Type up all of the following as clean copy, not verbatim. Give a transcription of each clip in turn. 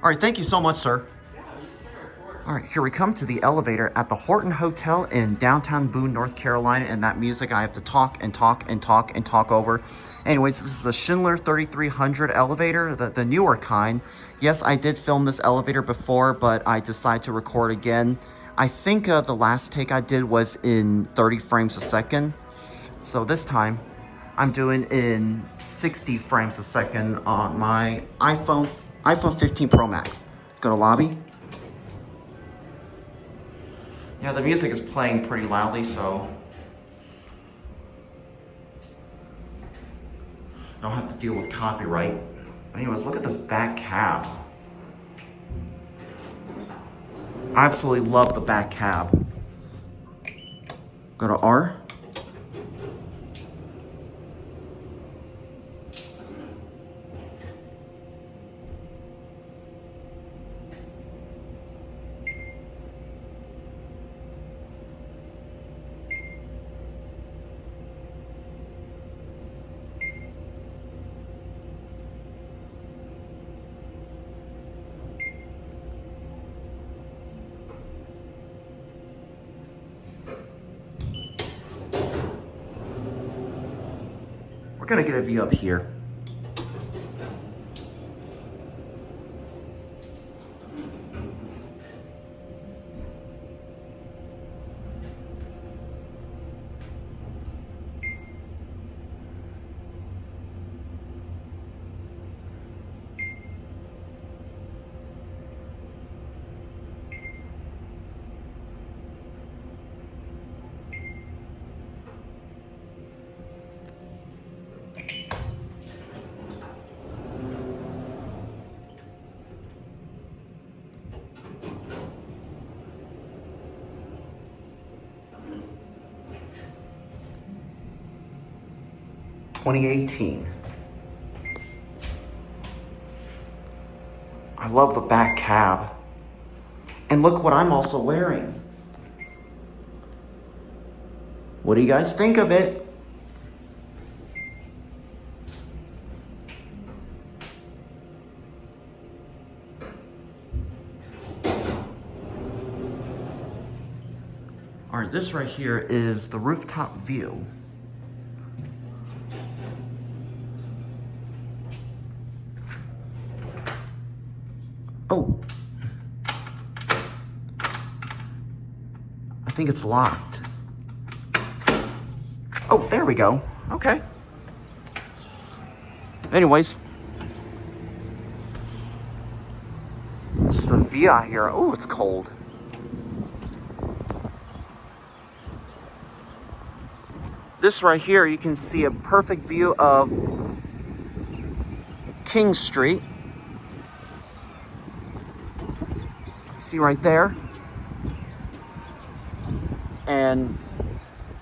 All right, thank you so much, sir. All right, here we come to the elevator at the Horton Hotel in downtown Boone, North Carolina. And that music I have to talk and talk and talk and talk over. Anyways, this is a Schindler 3300 elevator, the newer kind. Yes, I did film this elevator before, but I decided to record again. I think the last take I did was in 30 frames a second. So this time, I'm doing in 60 frames a second on my iPhone 15 Pro Max. Let's go to lobby. Yeah, the music is playing pretty loudly, so I don't have to deal with copyright. Anyways, look at this back cab. I absolutely love the back cab. Go to R. We're gonna get a view up here. (2018). I love the back cab. And look what I'm also wearing. What do you guys think of it? All right, this right here is the rooftop view. Oh, I think it's locked. Oh, there we go. Okay. Anyways, this is a view out here. Oh, it's cold. This right here, you can see a perfect view of King Street. See right there? And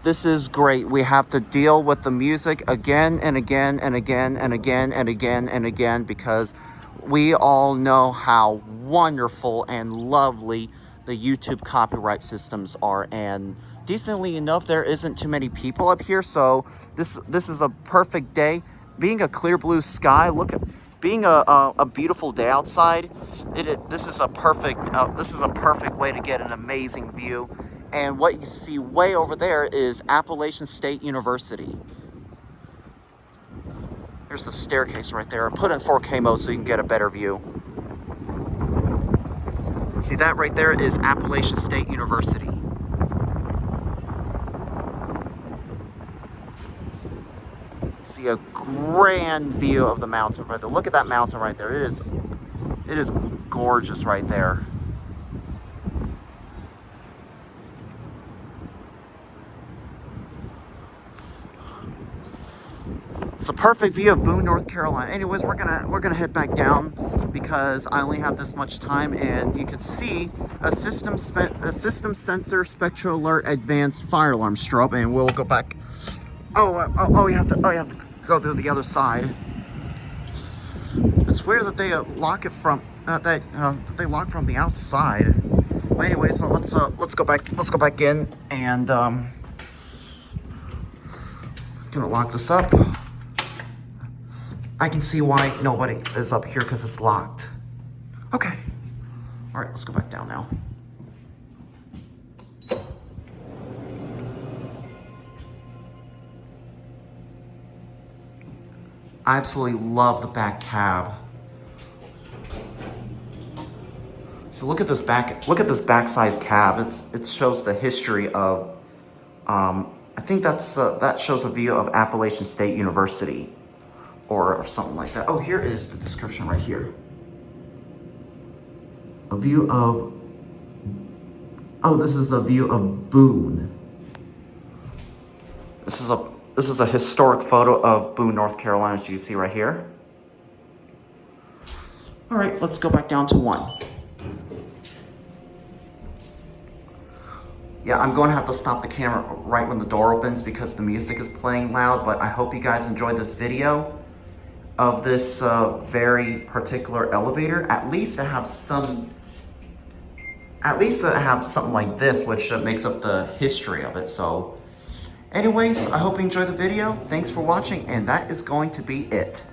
this is great. We have to deal with the music again and again and again and again and again and again because we all know how wonderful and lovely the YouTube copyright systems are. And decently enough, there isn't too many people up here, so this is a perfect day. Being a clear blue sky, look at being a beautiful day outside. This is a perfect way to get an amazing view. And what you see way over there is Appalachian State University. There's the staircase right there. Put in 4K mode so you can get a better view. See that right there is Appalachian State University. See a grand view of the mountain right there. Look at that mountain right there. It is gorgeous right there. It's a perfect view of Boone, North Carolina. Anyways, we're gonna head back down because I only have this much time, and you can see a system sensor spectral alert advanced fire alarm strobe, and we'll go back. You have to go through the other side. It's weird that they lock it from they lock from the outside. But anyway, so let's go back in and gonna lock this up. I can see why nobody is up here because it's locked. Okay. All right, let's go back down now. I absolutely love the back cab. So look at this back-size cab. It shows the history of, I think that shows a view of Appalachian State University or something like that. Oh, here is the description right here. A view of, oh, this is a view of Boone. This is a historic photo of Boone, North Carolina, as you see right here. All right, let's go back down to 1. Yeah, I'm going to have to stop the camera right when the door opens because the music is playing loud, but I hope you guys enjoyed this video of this very particular elevator. At least I have something like this, which makes up the history of it. So anyways, I hope you enjoyed the video. Thanks for watching, and that is going to be it.